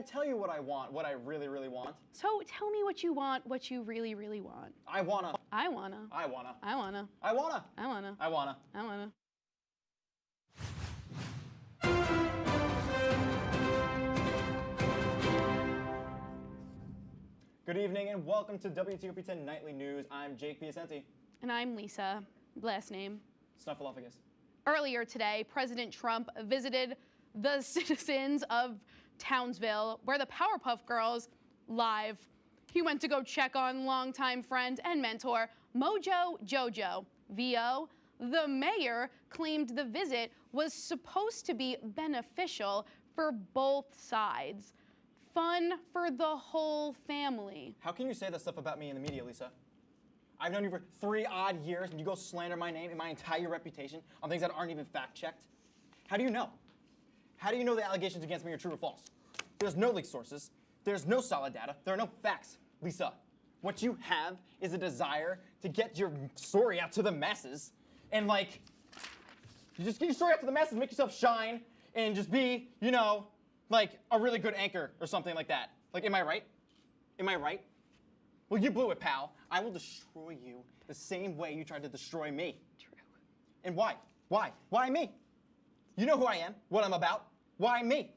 I tell you what I want, what I really, really want? So tell me what you want, what you really, really want. I wanna. I wanna. I wanna. I wanna. I wanna. I wanna. I wanna. I wanna. Good evening and welcome to WTOP10 Nightly News. I'm Jake Piacenti. And I'm Lisa. Last name. Snuffleupagus. Earlier today, President Trump visited the citizens of Townsville, where the Powerpuff Girls live. He went to go check on longtime friend and mentor Mojo Jojo. VO, the mayor, claimed the visit was supposed to be beneficial for both sides. Fun for the whole family. How can you say that stuff about me in the media, Lisa? I've known you for 3 odd years and you go slander my name and my entire reputation on things that aren't even fact-checked? How do you know? How do you know the allegations against me are true or false? There's no leaked sources. There's no solid data. There are no facts. Lisa, what you have is a desire to get your story out to the masses and, like, you just get your story out to the masses, make yourself shine, and just be, you know, like a really good anchor or something like that. Like, am I right? Am I right? Well, you blew it, pal. I will destroy you the same way you tried to destroy me. True. And why? Why? Why me? You know who I am, what I'm about. Why me?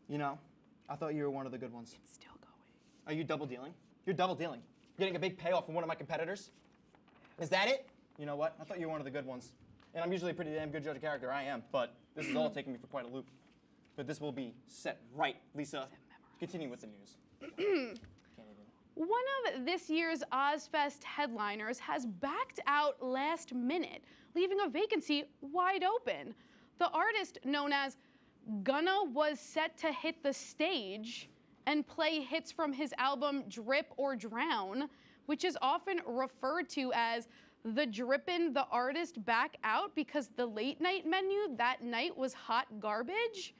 You know, I thought you were one of the good ones. It's still going. Are you double dealing? You're double dealing. Getting a big payoff from one of my competitors? Is that it? You know what? I thought you were one of the good ones. And I'm usually a pretty damn good judge of character. I am, but this is all taking me for quite a loop. But this will be set right, Lisa. Continue with the news. One of this year's Ozfest headliners has backed out last minute, leaving a vacancy wide open. The artist known as Gunna was set to hit the stage and play hits from his album Drip or Drown, which is often referred to as the Drippin' the Artist Back Out because the late night menu that night was hot garbage.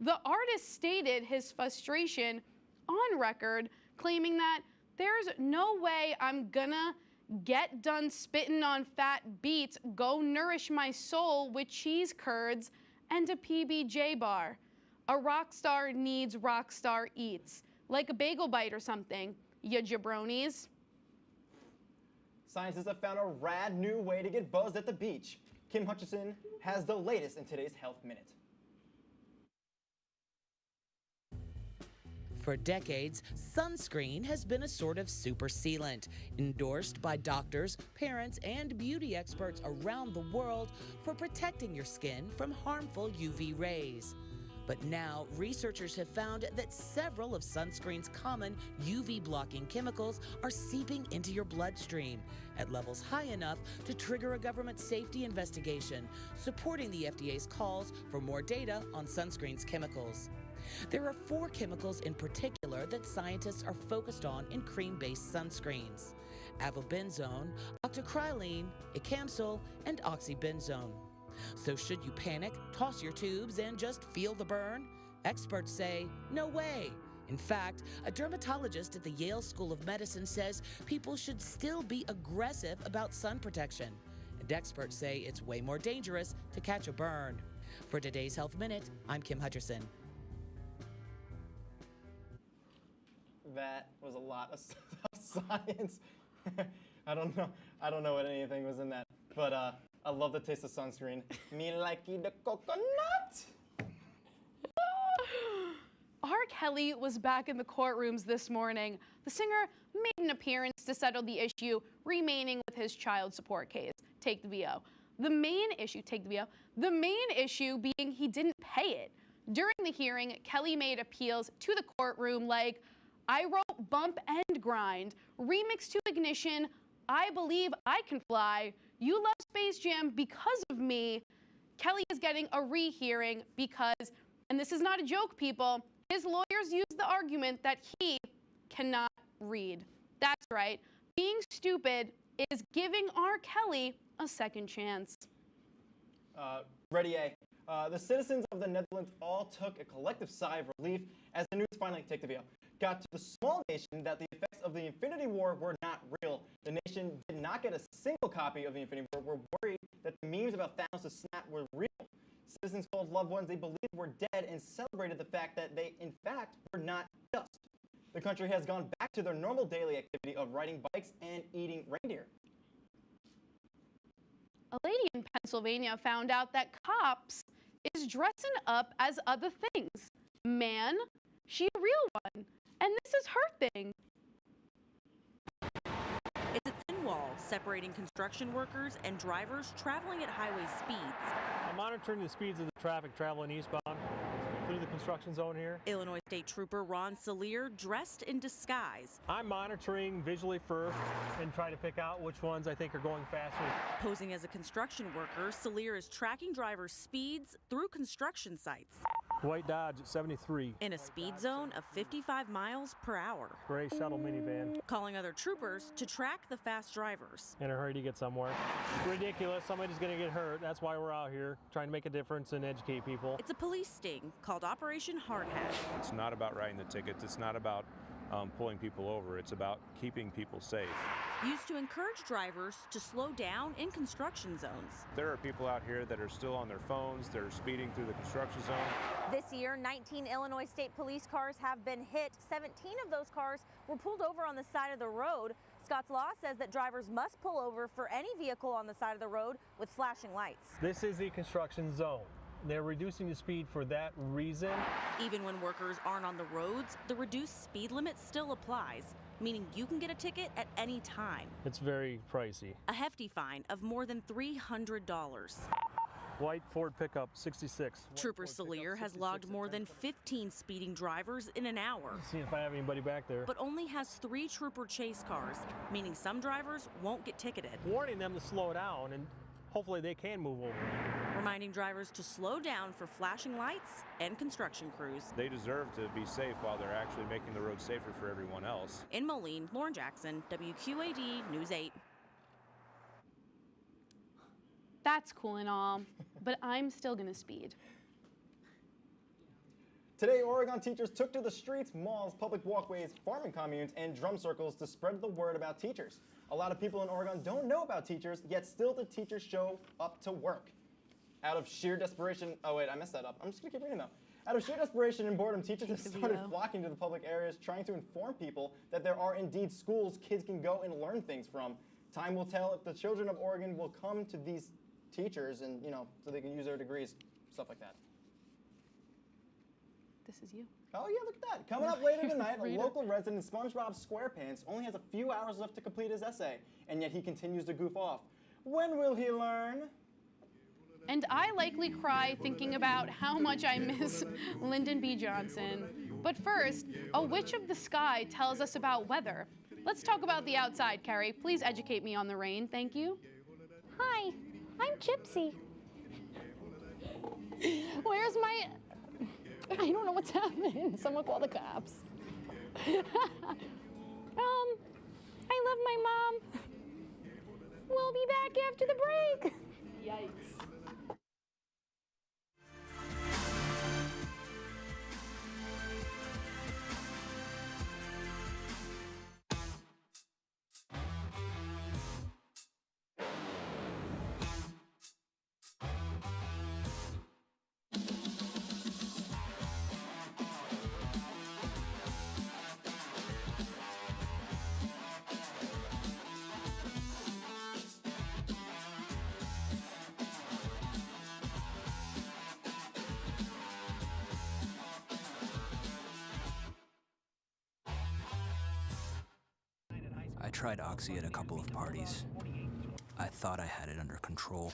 The artist stated his frustration on record, claiming that there's no way I'm gonna get done spitting on fat beats, go nourish my soul with cheese curds and a PBJ bar. A rock star needs rock star eats, like a bagel bite or something, ya jabronis. Scientists have found a rad new way to get buzzed at the beach. Kim Hutchinson has the latest in today's Health Minute. For decades, sunscreen has been a sort of super sealant, endorsed by doctors, parents, and beauty experts around the world for protecting your skin from harmful UV rays. But now, researchers have found that several of sunscreen's common UV-blocking chemicals are seeping into your bloodstream at levels high enough to trigger a government safety investigation, supporting the FDA's calls for more data on sunscreen's chemicals. There are 4 chemicals in particular that scientists are focused on in cream-based sunscreens: avobenzone, octocrylene, icamsol, and oxybenzone. So should you panic, toss your tubes, and just feel the burn? Experts say, no way. In fact, a dermatologist at the Yale School of Medicine says people should still be aggressive about sun protection. And experts say it's way more dangerous to catch a burn. For today's Health Minute, I'm Kim Hutcherson. That was a lot of science. I don't know what anything was in that, but I love the taste of sunscreen. Me likey the coconut. R. Kelly was back in the courtrooms this morning. The singer made an appearance to settle the issue remaining with his child support case. Take the VO. The main issue being he didn't pay it. During the hearing, Kelly made appeals to the courtroom like, I wrote Bump and Grind, remix to Ignition, I Believe I Can Fly, You Love Space Jam because of me. Kelly is getting a rehearing because, and this is not a joke, people, his lawyers use the argument that he cannot read. That's right. Being stupid is giving R. Kelly a second chance. Ready A. The citizens of the Netherlands all took a collective sigh of relief as the news finally, take the video, got to the small nation that the effects of the Infinity War were not real. The nation did not get a single copy of the Infinity War. We're worried that the memes about Thanos' snap were real. Citizens called loved ones they believed were dead and celebrated the fact that they, in fact, were not dust. The country has gone back to their normal daily activity of riding bikes and eating reindeer. A lady in Pennsylvania found out that cops is dressing up as other things. Man, she a real one, and this is her thing. It's a thin wall separating construction workers and drivers traveling at highway speeds. I'm monitoring the speeds of the traffic traveling eastbound through the construction zone here. Illinois State Trooper Ron Salier dressed in disguise. I'm monitoring visually first and try to pick out which ones I think are going faster. Posing as a construction worker, Salier is tracking drivers' speeds through construction sites. White Dodge at 73. In a speed zone of 55 miles per hour. Gray shuttle minivan. Calling other troopers to track the fast drivers. In a hurry to get somewhere. Ridiculous, somebody's gonna get hurt. That's why we're out here, trying to make a difference and educate people. It's a police sting called Operation Hard Hat. It's not about writing the tickets. It's not about pulling people over. It's about keeping people safe. Used to encourage drivers to slow down in construction zones. There are people out here that are still on their phones. They're speeding through the construction zone. This year, 19 Illinois State Police cars have been hit. 17 of those cars were pulled over on the side of the road. Scott's Law says that drivers must pull over for any vehicle on the side of the road with flashing lights. This is the construction zone. They're reducing the speed for that reason. Even when workers aren't on the roads, the reduced speed limit still applies, meaning you can get a ticket at any time. It's very pricey. A hefty fine of more than $300. White Ford pickup, 66. Trooper Salier has logged more than 15 speeding drivers in an hour. See if I have anybody back there. But only has 3 trooper chase cars, meaning some drivers won't get ticketed. Warning them to slow down, and hopefully they can move over. Reminding drivers to slow down for flashing lights and construction crews. They deserve to be safe while they're actually making the road safer for everyone else. In Moline, Lauren Jackson, WQAD News 8. That's cool and all, but I'm still gonna speed. Today, Oregon teachers took to the streets, malls, public walkways, farming communes, and drum circles to spread the word about teachers. A lot of people in Oregon don't know about teachers, yet still the teachers show up to work. Out of sheer desperation, oh wait, I messed that up. I'm just gonna keep reading though. Out of sheer desperation and boredom, teachers have started flocking to the public areas, trying to inform people that there are indeed schools kids can go and learn things from. Time will tell if the children of Oregon will come to these teachers and, so they can use their degrees, stuff like that. This is you. Oh yeah, look at that. Coming up later tonight, a local resident, SpongeBob SquarePants, only has a few hours left to complete his essay, and yet he continues to goof off. When will he learn? And I likely cry thinking about how much I miss Lyndon B. Johnson. But first, a witch of the sky tells us about weather. Let's talk about the outside, Kerry. Please educate me on the rain, thank you. Hi, I'm Gypsy. Where's my... I don't know what's happening. Someone call the cops. I love my mom. We'll be back after the break. Yikes. I tried Oxy at a couple of parties. I thought I had it under control.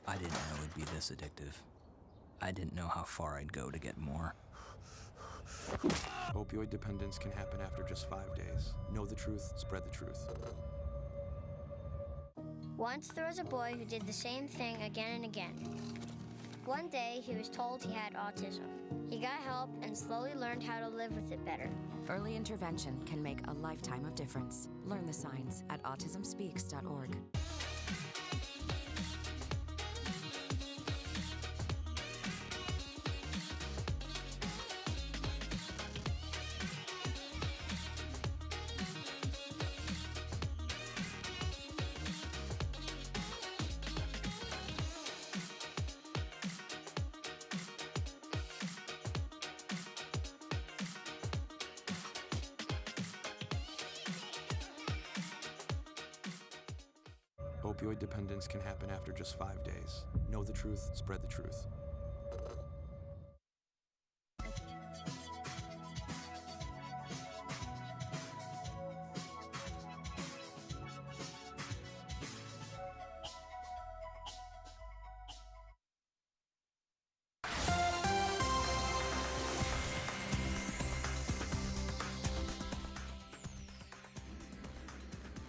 I didn't know it'd be this addictive. I didn't know how far I'd go to get more. Opioid dependence can happen after just 5 days. Know the truth, spread the truth. Once there was a boy who did the same thing again and again. One day, he was told he had autism. He got help and slowly learned how to live with it better. Early intervention can make a lifetime of difference. Learn the signs at autismspeaks.org. Opioid dependence can happen after just 5 days. Know the truth, spread the truth.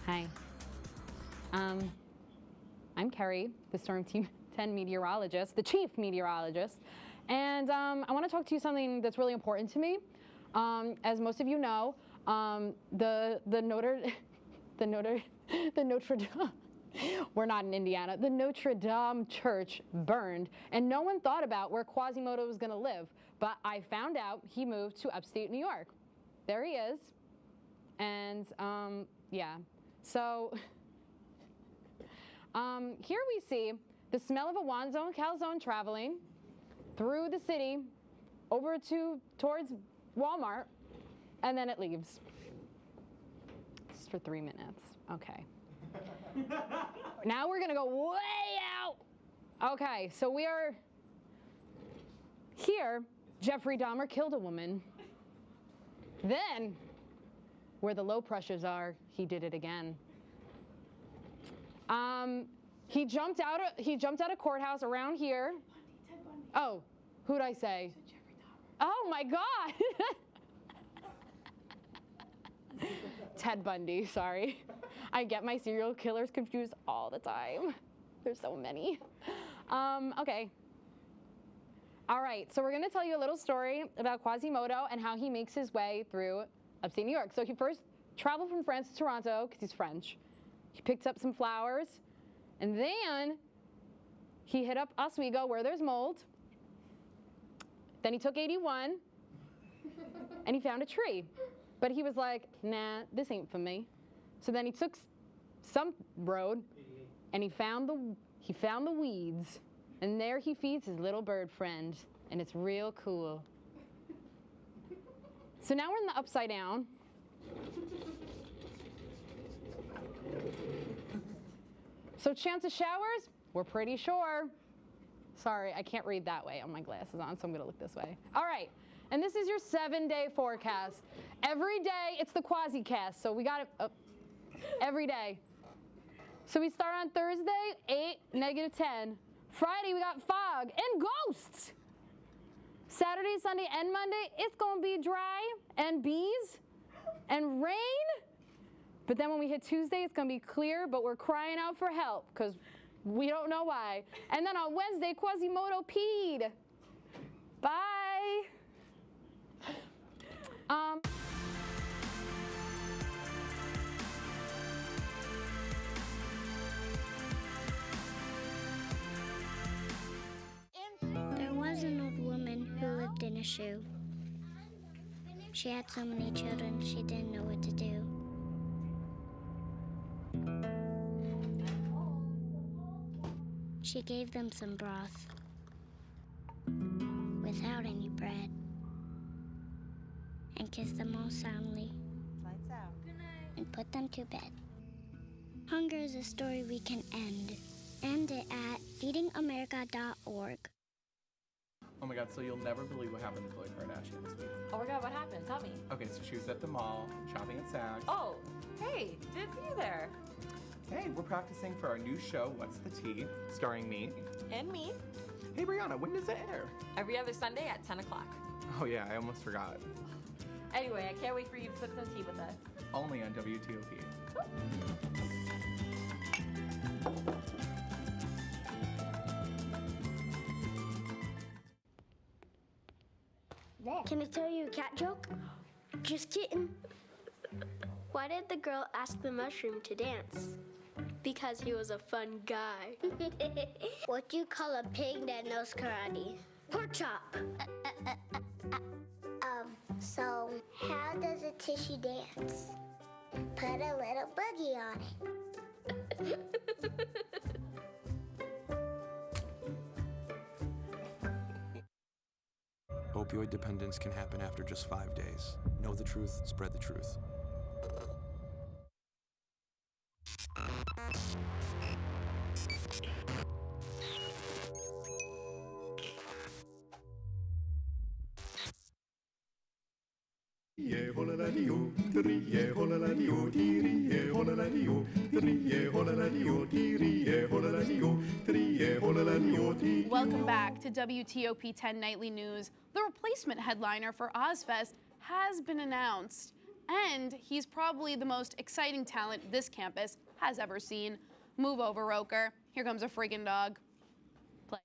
Hi. I'm Kerry, the Storm Team 10 meteorologist, the chief meteorologist, and I want to talk to you something that's really important to me. As most of you know, the Notre Dame, we're not in Indiana, the Notre Dame church burned, and no one thought about where Quasimodo was going to live, but I found out he moved to upstate New York. There he is, and yeah. So here we see the smell of a Wanzone calzone traveling through the city over towards Walmart, and then it leaves. This is for 3 minutes. Okay. Now we're gonna go way out. Okay, so we are here. Jeffrey Dahmer killed a woman. Then, where the low pressures are, he did it again. He jumped out of courthouse around here. Oh, who'd I say? Oh my God. Ted Bundy, sorry. I get my serial killers confused all the time. There's so many. Okay. All right, so we're gonna tell you a little story about Quasimodo and how he makes his way through upstate New York. So he first traveled from France to Toronto, because he's French. He picked up some flowers, and then he hit up Oswego, where there's mold. Then he took 81, and he found a tree. But he was like, nah, this ain't for me. So then he took some road, and he found the weeds. And there he feeds his little bird friend, and it's real cool. So now we're in the upside down. So chance of showers, we're pretty sure. Sorry, I can't read that way on my glasses on, so I'm gonna look this way. All right, and this is your 7-day forecast. Every day, it's the quasi-cast, so we got it every day. So we start on Thursday, 8, -10. Friday, we got fog and ghosts. Saturday, Sunday, and Monday, it's gonna be dry and bees and rain. But then when we hit Tuesday, it's gonna be clear, but we're crying out for help because we don't know why. And then on Wednesday, Quasimodo peed. Bye. There was an old woman who lived in a shoe. She had so many children, she didn't know what to do. She gave them some broth without any bread and kissed them all soundly. Lights out. Good night. And put them to bed. Hunger is a story we can end. End it at feedingamerica.org. Oh my God, so you'll never believe what happened to Khloe Kardashian this week. Oh my God, what happened? Tell me. Okay, so she was at the mall, shopping at Saks. Oh, hey, didn't see you there. Hey, we're practicing for our new show, What's the Tea, starring me. And me. Hey, Brianna, when does it air? Every other Sunday at 10 o'clock. Oh yeah, I almost forgot. Anyway, I can't wait for you to sip some tea with us. Only on WTOP. Can I tell you a cat joke? Just kidding. Why did the girl ask the mushroom to dance? Because he was a fun guy. What do you call a pig that knows karate? Pork chop. So how does a tissue dance? Put a little boogie on it. Opioid dependence can happen after just 5 days. Know the truth, spread the truth. Welcome back to WTOP 10 Nightly News. The replacement headliner for Ozfest has been announced, and he's probably the most exciting talent this campus has ever seen. Move over, Roker. Here comes a freaking dog. Play.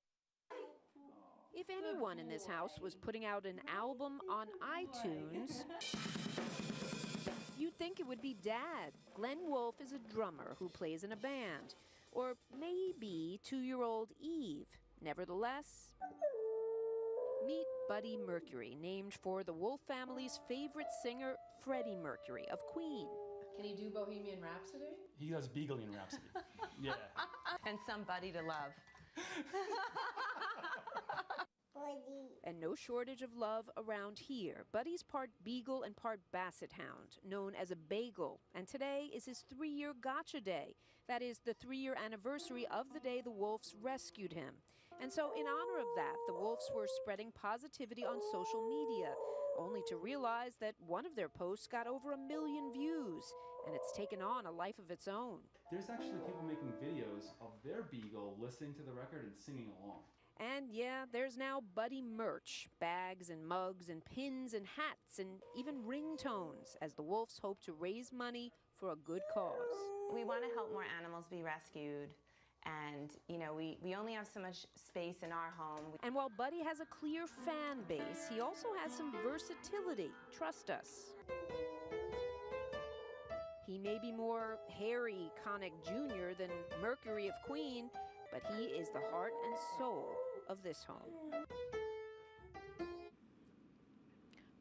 If anyone in this house was putting out an album on iTunes, you'd think it would be Dad. Glenn Wolfe is a drummer who plays in a band. Or maybe 2-year-old Eve. Nevertheless, meet Buddy Mercury, named for the Wolfe family's favorite singer, Freddie Mercury of Queen. Can he do Bohemian Rhapsody? He does Beagleian Rhapsody. Yeah. And somebody to love. And no shortage of love around here. Buddy's part beagle and part basset hound, known as a bagel. And today is his 3-year gotcha day. That is the 3-year anniversary of the day the Wolves rescued him. And so in honor of that, the Wolves were spreading positivity on social media, only to realize that one of their posts got over 1 million views, and it's taken on a life of its own. There's actually people making videos of their beagle listening to the record and singing along. And yeah, there's now Buddy merch, bags and mugs and pins and hats and even ringtones, as the Wolves hope to raise money for a good cause. We want to help more animals be rescued. And, you know, we only have so much space in our home. And while Buddy has a clear fan base, he also has some versatility. Trust us. He may be more Harry Connick Jr. than Mercury of Queen, but he is the heart and soul of this home.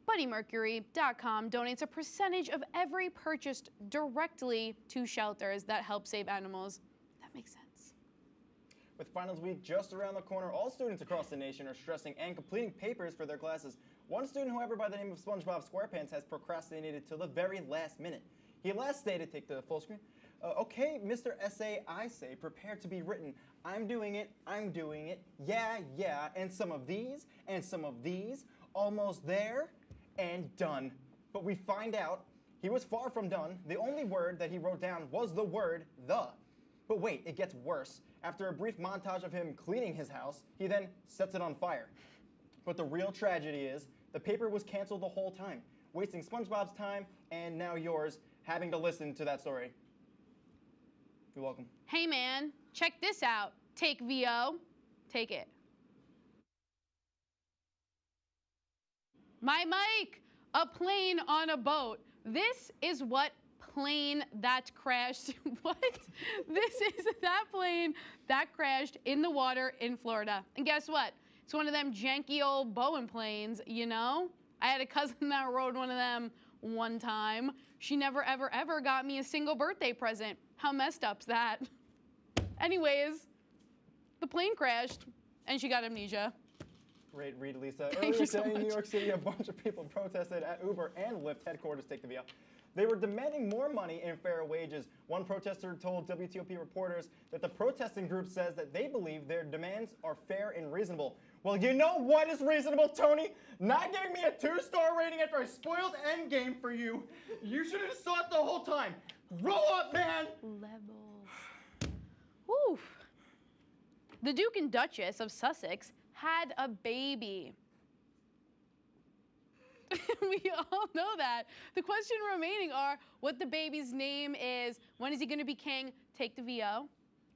BuddyMercury.com donates a percentage of every purchased directly to shelters that help save animals. That makes sense. With finals week just around the corner, all students across the nation are stressing and completing papers for their classes. One student, however, by the name of SpongeBob SquarePants, has procrastinated till the very last minute. He last stated, take the full screen, okay, Mr. Essay, I say, prepare to be written. I'm doing it, yeah, yeah, and some of these, almost there, and done. But we find out he was far from done. The only word that he wrote down was the word the. But wait, it gets worse. After a brief montage of him cleaning his house, he then sets it on fire. But the real tragedy is, the paper was canceled the whole time, wasting SpongeBob's time and now yours, having to listen to that story. You're welcome. Hey man, check this out. Take VO. Take it. My mic, a plane on a boat. This is what plane that crashed. What? This is that plane that crashed in the water in Florida. And guess what? It's one of them janky old Boeing planes, you know? I had a cousin that rode one of them one time. She never, ever, ever got me a single birthday present. How messed up's that? Anyways, the plane crashed and she got amnesia. Great read, Lisa. Thank you so Earlier today in New much. York City, a bunch of people protested at Uber and Lyft headquarters, take the VO. They were demanding more money and fair wages. One protester told WTOP reporters that the protesting group says that they believe their demands are fair and reasonable. Well, you know what is reasonable, Tony? Not giving me a 2-star rating after I spoiled Endgame for you. You should have saw it the whole time. Grow up, man! Levels. Woof. The Duke and Duchess of Sussex had a baby. We all know that. The question remaining are what the baby's name is, when is he going to be king, take the VO.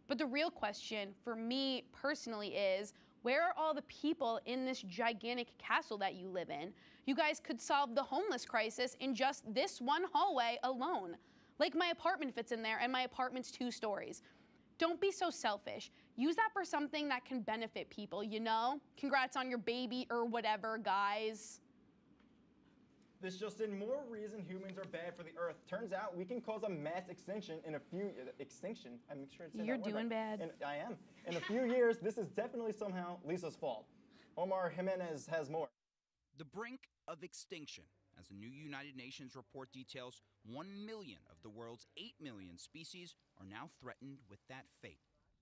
But the real question for me personally is, where are all the people in this gigantic castle that you live in? You guys could solve the homeless crisis in just this one hallway alone. Like my apartment fits in there and my apartment's 2 stories. Don't be so selfish. Use that for something that can benefit people, you know? Congrats on your baby or whatever, guys. This just in, more reason humans are bad for the earth. Turns out we can cause a mass extinction in a few, I'm sure it's You're doing bad. And I am. In a few years, this is definitely somehow Lisa's fault. Omar Jimenez has more. The brink of extinction, as the new United Nations report details, 1 million of the world's 8 million species are now threatened with that fate,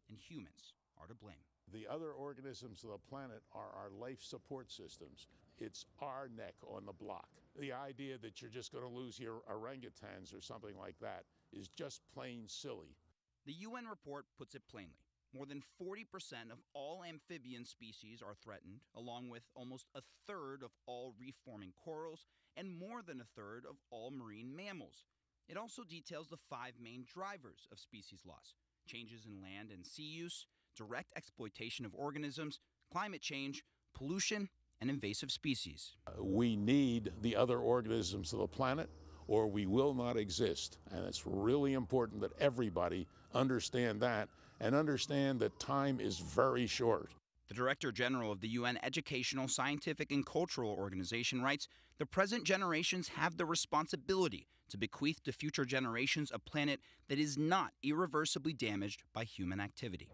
and humans are to blame. The other organisms of the planet are our life support systems. It's our neck on the block. The idea that you're just going to lose your orangutans or something like that is just plain silly. The UN report puts it plainly. More than 40% of all amphibian species are threatened, along with almost a third of all reef-forming corals and more than a third of all marine mammals. It also details the 5 main drivers of species loss: changes in land and sea use, direct exploitation of organisms, climate change, pollution, and invasive species. We need the other organisms of the planet, or we will not exist. And it's really important that everybody understand that and understand that time is very short. The Director General of the UN Educational, Scientific, and Cultural Organization writes, "The present generations have the responsibility to bequeath to future generations a planet that is not irreversibly damaged by human activity."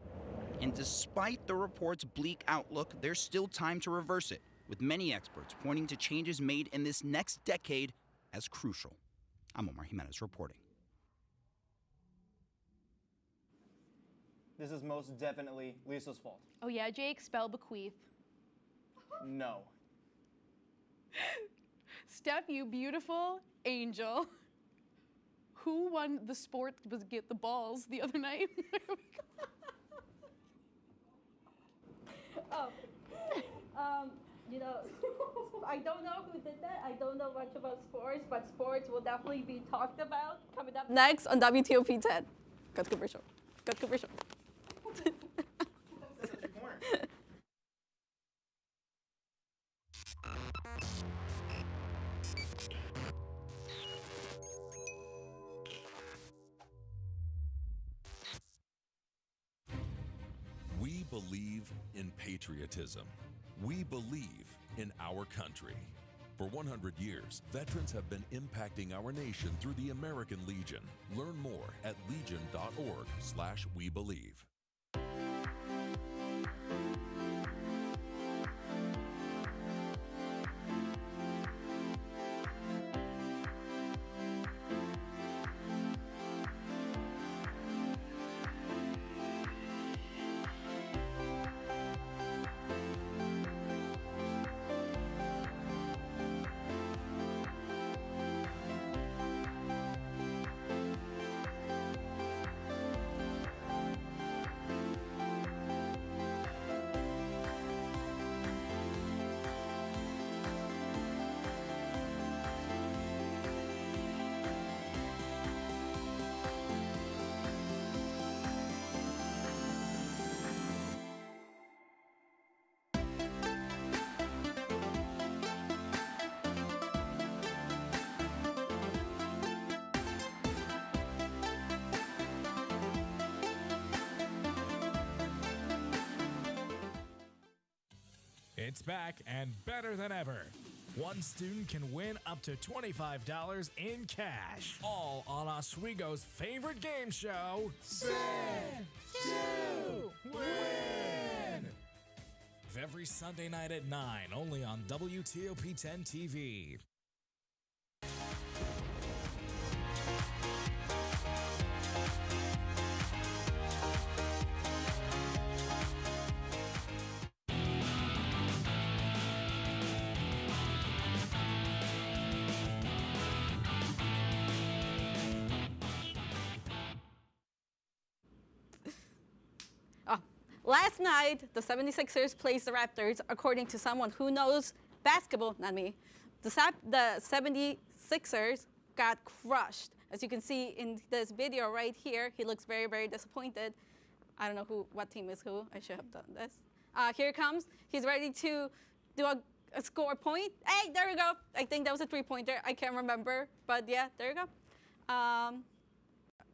And despite the report's bleak outlook, there's still time to reverse it, with many experts pointing to changes made in this next decade as crucial. I'm Omar Jimenez reporting. This is most definitely Lisa's fault. Oh yeah, Jake, spell bequeath. No. Steph, you beautiful angel. Who won the sport was get the balls the other night? You know, I don't know who did that. I don't know much about sports, but sports will definitely be talked about coming up next on WTOP 10. Cut commercial. Cut commercial. We believe in patriotism. We believe in our country. For 100 years, veterans have been impacting our nation through the American Legion. Learn more at legion.org/webelieve. It's back and better than ever. One student can win up to $25 in cash. All on Oswego's favorite game show, Sit to Win! Every Sunday night at 9, only on WTOP 10 TV. Last night, the 76ers placed the Raptors, according to someone who knows basketball, not me. The 76ers got crushed. As you can see in this video right here, he looks very, very disappointed. I don't know what team is who. I should have done this. Here it comes. He's ready to do a score point. Hey, there we go. I think that was a three-pointer. I can't remember, but yeah, there you go.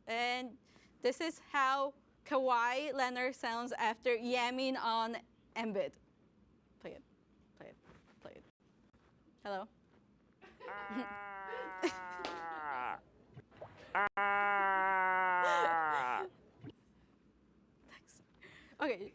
And this is how Kawhi Leonard sounds after yamming on Embiid. Play it, play it, play it. Hello? Thanks. Okay,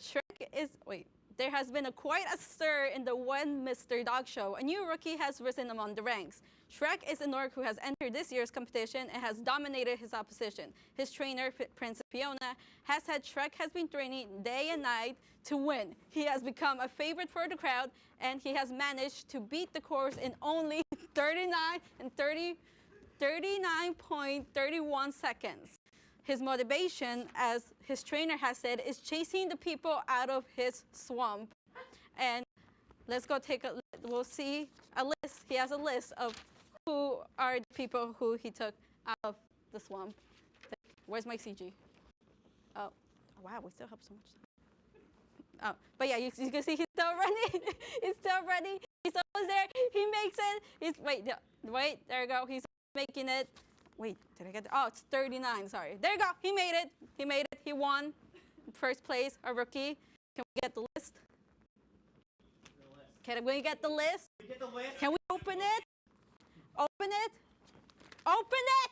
Shrek is, wait, there has been quite a stir in the When Mr. Dog Show. A new rookie has risen among the ranks. Shrek is an orc who has entered this year's competition and has dominated his opposition. His trainer, Princess Fiona, has said Shrek has been training day and night to win. He has become a favorite for the crowd, and he has managed to beat the course in only 39.31 seconds. His motivation, as his trainer has said, is chasing the people out of his swamp. And let's go we'll see a list. He has a list of who are the people who he took out of the swamp. Where's my CG? Oh, wow, we still have so much time. Oh, but yeah, you can see he's still running. He's still running. He's almost there. He makes it. Wait, there you go. He's making it. Wait, did I get it? Oh, it's 39, sorry. There you go. He made it. He made it. He won. First place, a rookie. Can we get the list? Can we get the list? Can we open it? Open it? Open it!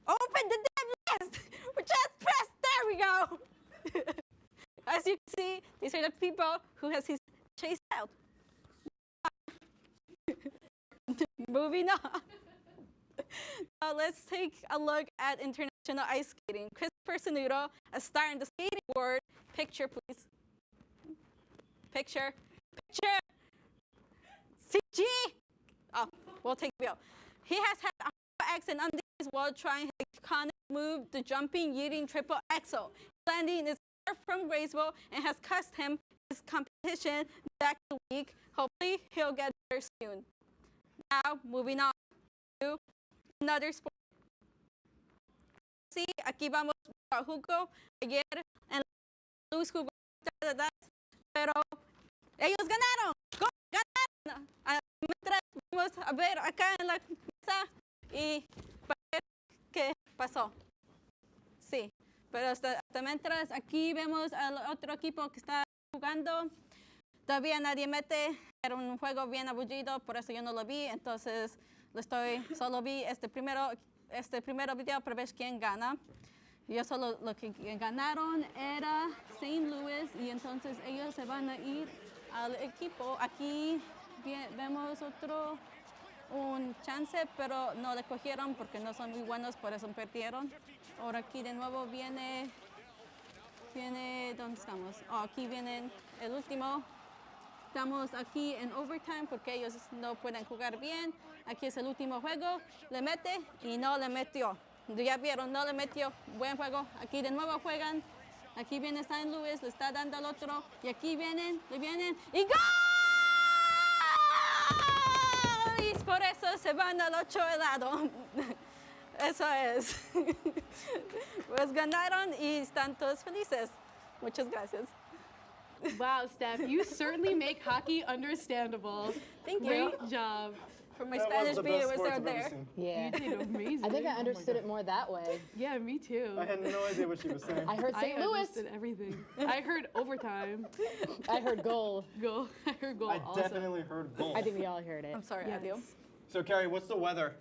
Open the damn list! Just press, there we go! As you can see, these are the people who has he's chased out. Moving on. Now let's take a look at international ice skating. Christopher Sanudo, a star in the skating world. Picture, please. Picture. Picture. CG. Oh, we'll take the bill. He has had a accident under his while trying his iconic move, the jumping, yeeting triple axel. Landing is far from graceful and has cost him his competition back the week. Hopefully, he'll get better soon. Now, moving on to another sport. Sí, aquí vamos a jugo. Ayer en Luz jugó, pero ellos ganaron. Ganaron. Mientras vamos a ver acá en la mesa y para ver qué pasó. Sí, pero hasta mientras aquí vemos al otro equipo que está jugando. Todavía nadie mete, era un juego bien aburrido, por eso yo no lo vi, entonces solo vi este primero video para ver quién gana. Yo solo lo que ganaron era St. Louis y entonces ellos se van a ir al equipo. Aquí vemos un chance, pero no le cogieron porque no son muy buenos, por eso perdieron. Ahora aquí de nuevo viene, ¿dónde estamos? Oh, aquí viene el último. Estamos aquí en overtime porque ellos no pueden jugar bien. Aquí es el último juego. Le mete y no le metió. Ya vieron, no le metió. Buen juego. Aquí de nuevo juegan. Aquí viene St. Louis, le está dando al otro. Y aquí le vienen y ¡gol! Y por eso se van al otro lado. Eso es. Pues ganaron y están todos felices. Muchas gracias. Wow, Steph, you certainly make hockey understandable. Thank you. Great job. For my Spanish viewers out there. Yeah. You did amazing. I think I understood it more that way. Yeah, me too. I had no idea what she was saying. I heard St. I Louis. understood everything. I heard overtime. I heard goal. Goal. I heard goal I also. definitely heard goal. I think we all heard it. I'm sorry, Yes. Adio. So, Kerry, what's the weather?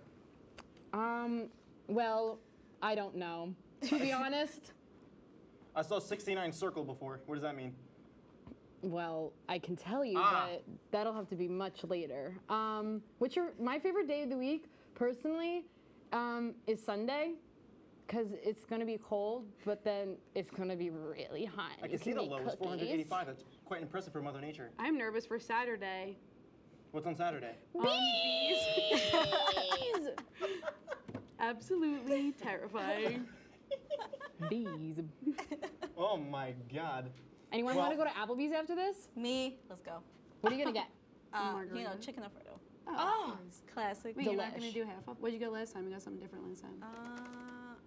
Well, I don't know. To be honest. I saw 69 circle before. What does that mean? Well, I can tell you, but that'll have to be much later. My favorite day of the week, personally, is Sunday, because it's going to be cold, but then it's going to be really hot. I can see the low is 485. That's quite impressive for Mother Nature. I'm nervous for Saturday. What's on Saturday? Bees! Bees! Absolutely terrifying. Bees. Oh my God. Anyone want to go to Applebee's after this? Me. Let's go. What are you going to get? Chicken Alfredo. Oh, classic. Wait, you're not going to do half off? What did you get last time? You got something different last time.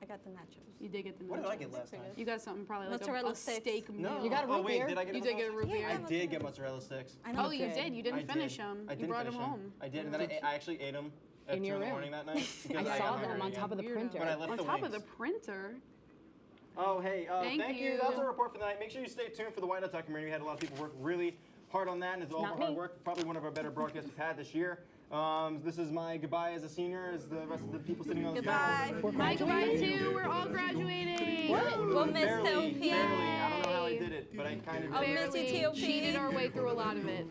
I got the nachos. You did get the nachos. What did I get last time? You got something probably like Mozzarella a sticks. steak meal. No. You got a root beer? Did I get You did get a root beer? I did get mozzarella sticks. I know. Oh, you did? You didn't finish them. I You didn't brought finish them home. I did, and then I actually ate them at 2 in the morning that night. I saw them on top of the printer. But I left On the top wings. of the printer? Oh, hey, Thank thank you. you. That's our report for the night. Make sure you stay tuned for the White House documentary. We had a lot of people work really hard on that, and it's all Not our hard me. work. Probably one of our better broadcasts we've had this year. This is my goodbye as a senior, as the rest of the people sitting on the panel. My goodbye too. We're all graduating. We'll miss Barely, TOP. barely. I don't know how I did it, but I kind of did. I'll miss you, TOP. Cheated our way through a lot of it.